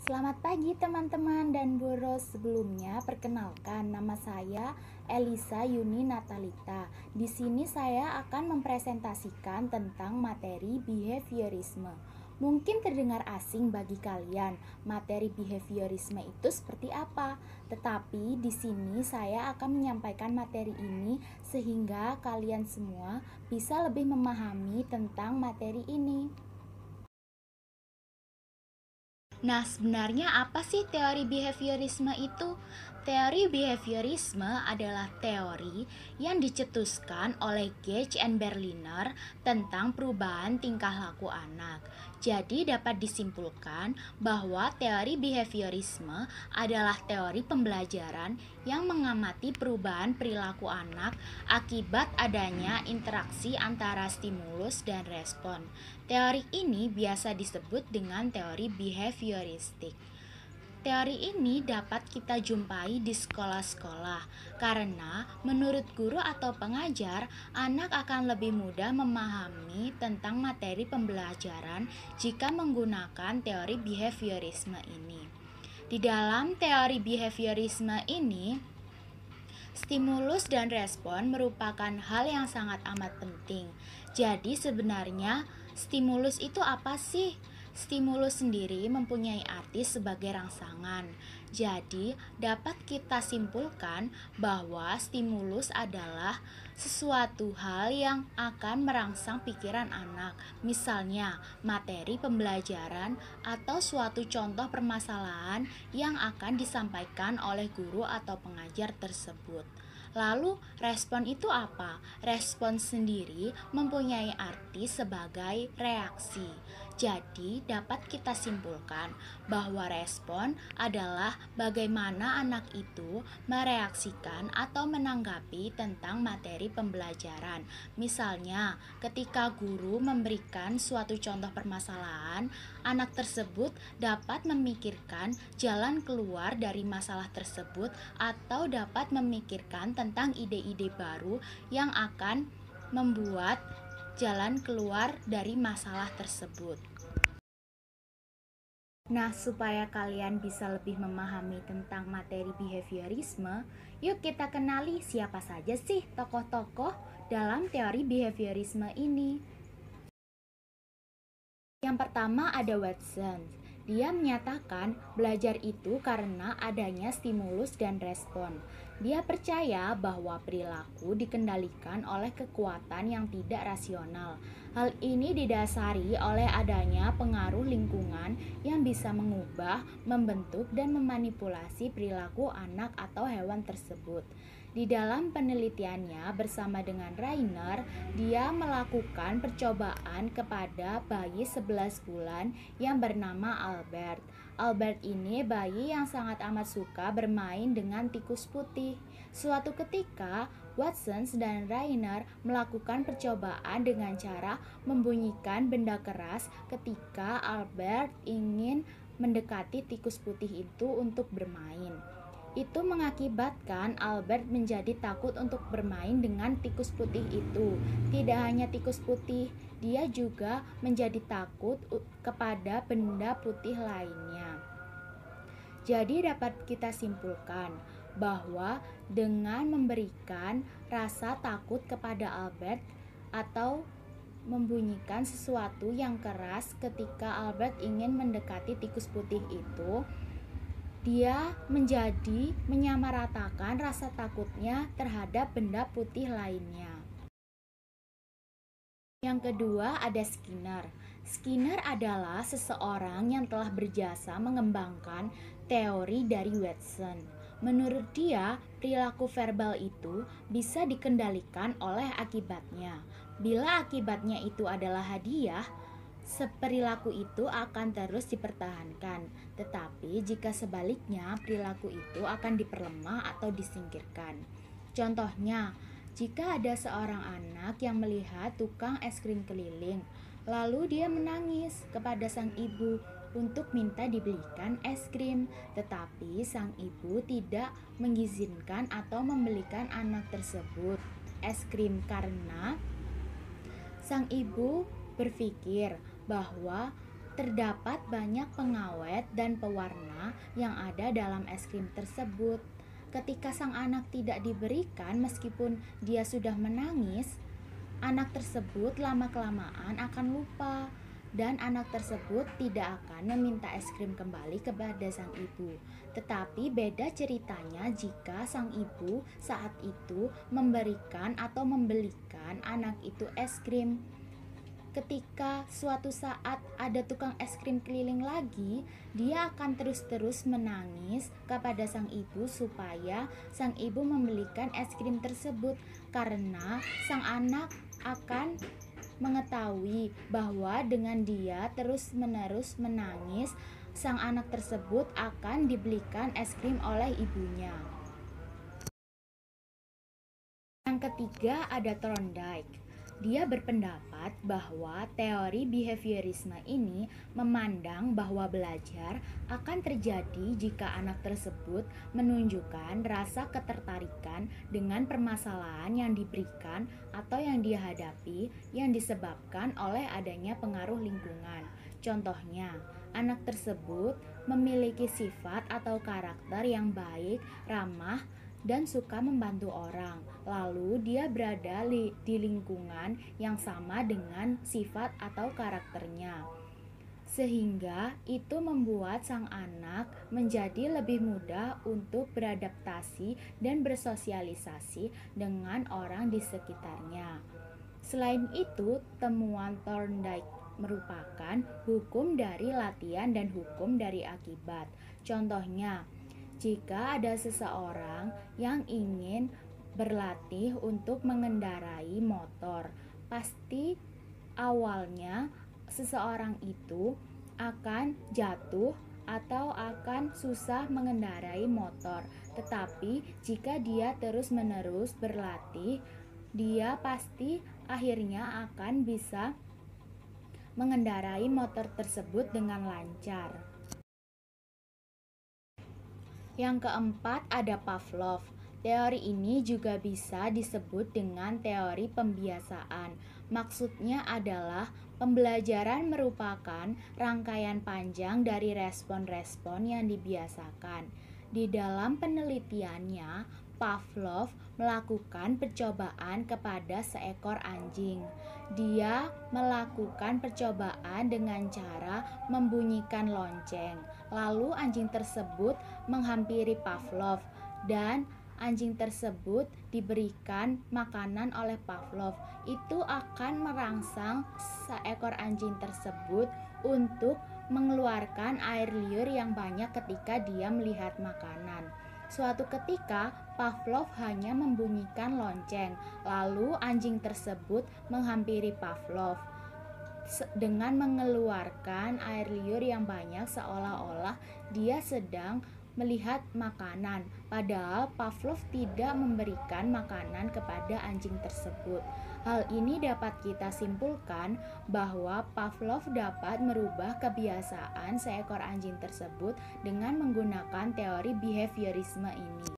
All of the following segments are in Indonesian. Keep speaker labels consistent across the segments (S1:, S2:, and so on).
S1: Selamat pagi teman-teman dan Bu Ros. Sebelumnya perkenalkan nama saya Elisa Yuni Natalita. Di sini saya akan mempresentasikan tentang materi behaviorisme. Mungkin terdengar asing bagi kalian, materi behaviorisme itu seperti apa. Tetapi di sini saya akan menyampaikan materi ini sehingga kalian semua bisa lebih memahami tentang materi ini. Nah, sebenarnya apa sih teori behaviorisme itu? Teori behaviorisme adalah teori yang dicetuskan oleh Gage and Berliner tentang perubahan tingkah laku anak. Jadi dapat disimpulkan bahwa teori behaviorisme adalah teori pembelajaran yang mengamati perubahan perilaku anak akibat adanya interaksi antara stimulus dan respon. Teori ini biasa disebut dengan teori behavioristik. Teori ini dapat kita jumpai di sekolah-sekolah karena menurut guru atau pengajar, anak akan lebih mudah memahami tentang materi pembelajaran jika menggunakan teori behaviorisme ini. Di dalam teori behaviorisme ini, stimulus dan respon merupakan hal yang sangat amat penting. Jadi sebenarnya stimulus itu apa sih? Stimulus sendiri mempunyai arti sebagai rangsangan. Jadi dapat kita simpulkan bahwa stimulus adalah sesuatu hal yang akan merangsang pikiran anak. Misalnya materi pembelajaran atau suatu contoh permasalahan yang akan disampaikan oleh guru atau pengajar tersebut. Lalu respon itu apa? Respon sendiri mempunyai arti sebagai reaksi. Jadi dapat kita simpulkan bahwa respon adalah bagaimana anak itu mereaksikan atau menanggapi tentang materi pembelajaran. Misalnya, ketika guru memberikan suatu contoh permasalahan, anak tersebut dapat memikirkan jalan keluar dari masalah tersebut atau dapat memikirkan tentang ide-ide baru yang akan membuat jalan keluar dari masalah tersebut. Nah, supaya kalian bisa lebih memahami tentang materi behaviorisme, yuk kita kenali siapa saja sih tokoh-tokoh dalam teori behaviorisme ini. Yang pertama ada Watson. Dia menyatakan belajar itu karena adanya stimulus dan respon. Dia percaya bahwa perilaku dikendalikan oleh kekuatan yang tidak rasional. Hal ini didasari oleh adanya pengaruh lingkungan yang bisa mengubah, membentuk, dan memanipulasi perilaku anak atau hewan tersebut. Di dalam penelitiannya bersama dengan Rainer, dia melakukan percobaan kepada bayi 11 bulan yang bernama Albert. Albert ini bayi yang sangat amat suka bermain dengan tikus putih. Suatu ketika, Watson dan Rainer melakukan percobaan dengan cara membunyikan benda keras ketika Albert ingin mendekati tikus putih itu untuk bermain. Itu mengakibatkan Albert menjadi takut untuk bermain dengan tikus putih itu. Tidak hanya tikus putih, dia juga menjadi takut kepada benda putih lainnya. Jadi dapat kita simpulkan bahwa dengan memberikan rasa takut kepada Albert atau membunyikan sesuatu yang keras ketika Albert ingin mendekati tikus putih itu, dia menjadi menyamaratakan rasa takutnya terhadap benda putih lainnya. Yang kedua ada Skinner. Skinner adalah seseorang yang telah berjasa mengembangkan teori dari Watson. Menurut dia, perilaku verbal itu bisa dikendalikan oleh akibatnya. Bila akibatnya itu adalah hadiah, perilaku itu akan terus dipertahankan, tetapi jika sebaliknya perilaku itu akan diperlemah atau disingkirkan. Contohnya, jika ada seorang anak yang melihat tukang es krim keliling, lalu dia menangis kepada sang ibu untuk minta dibelikan es krim, tetapi sang ibu tidak mengizinkan atau membelikan anak tersebut es krim karena sang ibu berpikir bahwa terdapat banyak pengawet dan pewarna yang ada dalam es krim tersebut. Ketika sang anak tidak diberikan meskipun dia sudah menangis, anak tersebut lama-kelamaan akan lupa dan anak tersebut tidak akan meminta es krim kembali kepada sang ibu. Tetapi beda ceritanya jika sang ibu saat itu memberikan atau membelikan anak itu es krim. Ketika suatu saat ada tukang es krim keliling lagi, dia akan terus-terus menangis kepada sang ibu supaya sang ibu membelikan es krim tersebut, karena sang anak akan mengetahui bahwa dengan dia terus-menerus menangis, sang anak tersebut akan dibelikan es krim oleh ibunya. Yang ketiga ada Thorndike. Dia berpendapat bahwa teori behaviorisme ini memandang bahwa belajar akan terjadi jika anak tersebut menunjukkan rasa ketertarikan dengan permasalahan yang diberikan atau yang dia hadapi yang disebabkan oleh adanya pengaruh lingkungan. Contohnya, anak tersebut memiliki sifat atau karakter yang baik, ramah, dan suka membantu orang. Lalu dia berada di lingkungan yang sama dengan sifat atau karakternya. Sehingga itu membuat sang anak menjadi lebih mudah untuk beradaptasi dan bersosialisasi dengan orang di sekitarnya. Selain itu, temuan Thorndike merupakan hukum dari latihan dan hukum dari akibat. Contohnya, jika ada seseorang yang ingin berlatih untuk mengendarai motor, pasti awalnya seseorang itu akan jatuh atau akan susah mengendarai motor. Tetapi jika dia terus-menerus berlatih, dia pasti akhirnya akan bisa mengendarai motor tersebut dengan lancar. Yang keempat ada Pavlov. Teori ini juga bisa disebut dengan teori pembiasaan. Maksudnya adalah pembelajaran merupakan rangkaian panjang dari respon-respon yang dibiasakan. Di dalam penelitiannya, Pavlov melakukan percobaan kepada seekor anjing. Dia melakukan percobaan dengan cara membunyikan lonceng. Lalu anjing tersebut menghampiri Pavlov dan anjing tersebut diberikan makanan oleh Pavlov. Itu akan merangsang seekor anjing tersebut untuk mengeluarkan air liur yang banyak ketika dia melihat makanan. Suatu ketika Pavlov hanya membunyikan lonceng, lalu anjing tersebut menghampiri Pavlov dengan mengeluarkan air liur yang banyak seolah-olah dia sedang melihat makanan. Padahal Pavlov tidak memberikan makanan kepada anjing tersebut. Hal ini dapat kita simpulkan bahwa Pavlov dapat merubah kebiasaan seekor anjing tersebut dengan menggunakan teori behaviorisme ini.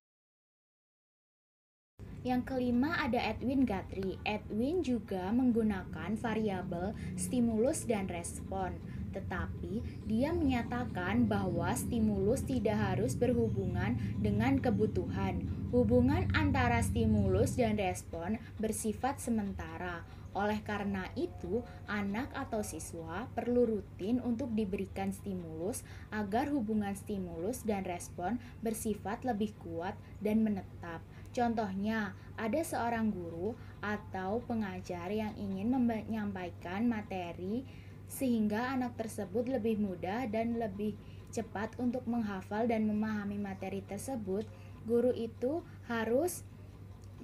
S1: Yang kelima ada Edwin Guthrie. Edwin juga menggunakan variabel stimulus dan respon, tetapi dia menyatakan bahwa stimulus tidak harus berhubungan dengan kebutuhan. Hubungan antara stimulus dan respon bersifat sementara. Oleh karena itu, anak atau siswa perlu rutin untuk diberikan stimulus agar hubungan stimulus dan respon bersifat lebih kuat dan menetap. Contohnya, ada seorang guru atau pengajar yang ingin menyampaikan materi sehingga anak tersebut lebih mudah dan lebih cepat untuk menghafal dan memahami materi tersebut. Guru itu harus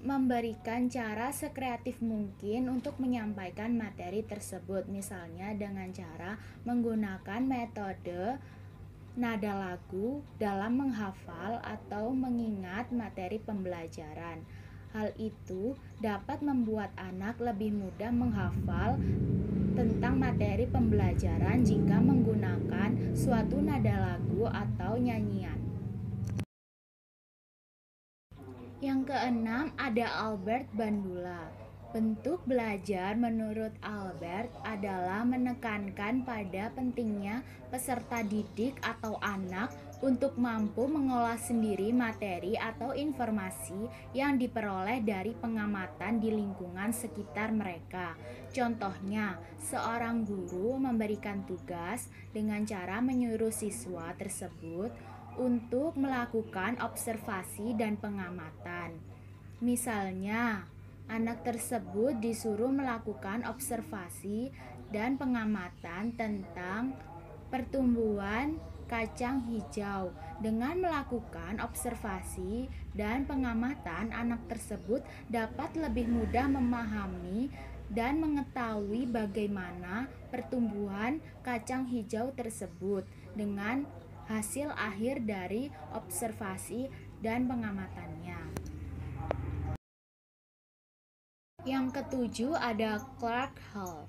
S1: memberikan cara sekreatif mungkin untuk menyampaikan materi tersebut, misalnya dengan cara menggunakan metode nada lagu dalam menghafal atau mengingat materi pembelajaran. Hal itu dapat membuat anak lebih mudah menghafal tentang materi pembelajaran jika menggunakan suatu nada lagu atau nyanyian. Yang keenam ada Albert Bandura. Bentuk belajar menurut Albert adalah menekankan pada pentingnya peserta didik atau anak untuk mampu mengolah sendiri materi atau informasi yang diperoleh dari pengamatan di lingkungan sekitar mereka. Contohnya, seorang guru memberikan tugas dengan cara menyuruh siswa tersebut untuk melakukan observasi dan pengamatan. Misalnya, anak tersebut disuruh melakukan observasi dan pengamatan tentang pertumbuhan kacang hijau. Dengan melakukan observasi dan pengamatan, anak tersebut dapat lebih mudah memahami dan mengetahui bagaimana pertumbuhan kacang hijau tersebut dengan hasil akhir dari observasi dan pengamatannya. Yang ketujuh ada Clark Hall.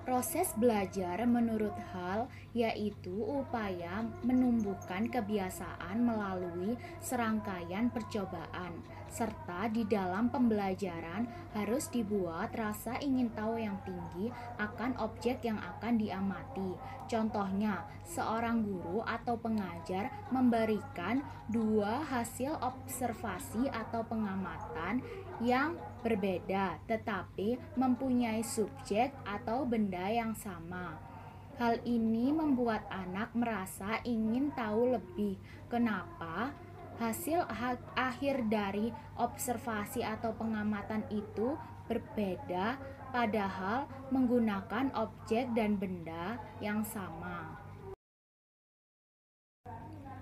S1: Proses belajar menurut Hall yaitu upaya menumbuhkan kebiasaan melalui serangkaian percobaan, serta di dalam pembelajaran harus dibuat rasa ingin tahu yang tinggi akan objek yang akan diamati. Contohnya, seorang guru atau pengajar memberikan dua hasil observasi atau pengamatan yang berbeda tetapi mempunyai subjek atau benda yang sama. Hal ini membuat anak merasa ingin tahu lebih. Kenapa hasil akhir dari observasi atau pengamatan itu berbeda padahal menggunakan objek dan benda yang sama.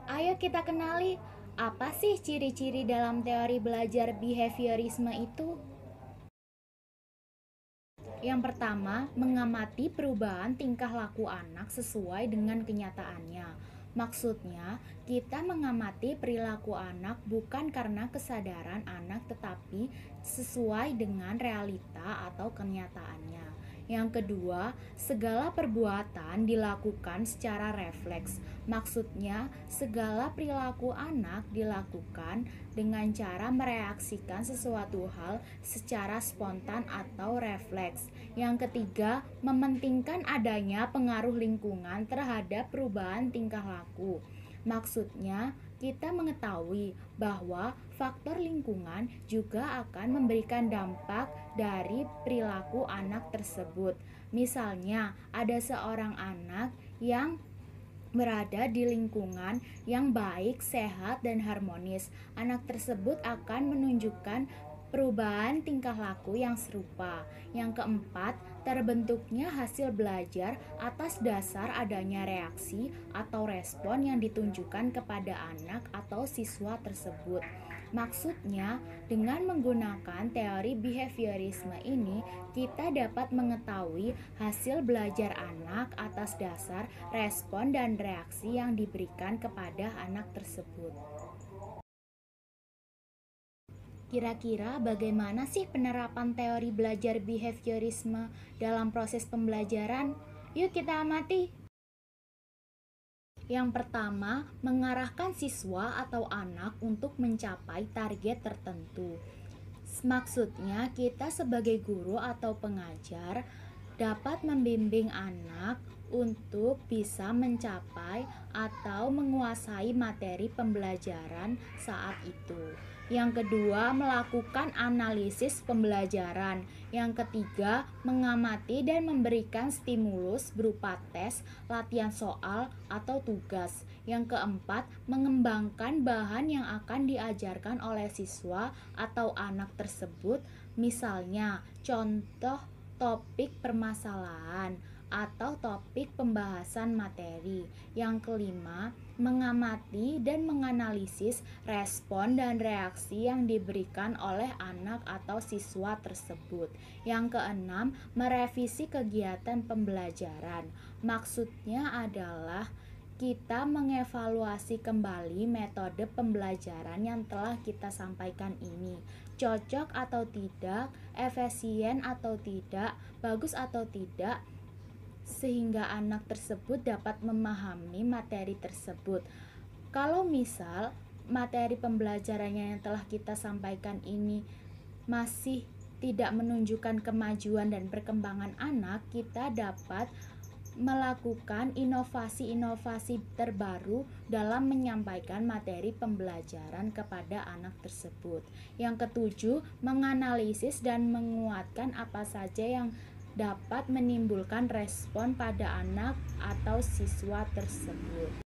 S1: Ayo kita kenali, apa sih ciri-ciri dalam teori belajar behaviorisme itu? Yang pertama, mengamati perubahan tingkah laku anak sesuai dengan kenyataannya. Maksudnya, kita mengamati perilaku anak bukan karena kesadaran anak tetapi sesuai dengan realita atau kenyataannya. Yang kedua, segala perbuatan dilakukan secara refleks. Maksudnya, segala perilaku anak dilakukan dengan cara mereaksikan sesuatu hal secara spontan atau refleks. Yang ketiga, mementingkan adanya pengaruh lingkungan terhadap perubahan tingkah laku. Maksudnya, kita mengetahui bahwa faktor lingkungan juga akan memberikan dampak dari perilaku anak tersebut. Misalnya, ada seorang anak yang berada di lingkungan yang baik, sehat, dan harmonis. Anak tersebut akan menunjukkan perubahan tingkah laku yang serupa. Yang keempat, terbentuknya hasil belajar atas dasar adanya reaksi atau respon yang ditunjukkan kepada anak atau siswa tersebut. Maksudnya, dengan menggunakan teori behaviorisme ini, kita dapat mengetahui hasil belajar anak atas dasar respon dan reaksi yang diberikan kepada anak tersebut. Kira-kira bagaimana sih penerapan teori belajar behaviorisme dalam proses pembelajaran? Yuk kita amati. Yang pertama, mengarahkan siswa atau anak untuk mencapai target tertentu. Maksudnya, kita sebagai guru atau pengajar dapat membimbing anak untuk bisa mencapai atau menguasai materi pembelajaran saat itu. Yang kedua, melakukan analisis pembelajaran. Yang ketiga, mengamati dan memberikan stimulus berupa tes, latihan soal, atau tugas. Yang keempat, mengembangkan bahan yang akan diajarkan oleh siswa atau anak tersebut. Misalnya, contoh topik permasalahan atau topik pembahasan materi. Yang kelima, mengamati dan menganalisis respon dan reaksi yang diberikan oleh anak atau siswa tersebut. Yang keenam, merevisi kegiatan pembelajaran. Maksudnya adalah kita mengevaluasi kembali metode pembelajaran yang telah kita sampaikan ini. Cocok atau tidak, efisien atau tidak, bagus atau tidak, sehingga anak tersebut dapat memahami materi tersebut. Kalau misal materi pembelajarannya yang telah kita sampaikan ini masih tidak menunjukkan kemajuan dan perkembangan anak, kita dapat melakukan inovasi-inovasi terbaru dalam menyampaikan materi pembelajaran kepada anak tersebut. Yang ketujuh, menganalisis dan menguatkan apa saja yang dapat menimbulkan respon pada anak atau siswa tersebut.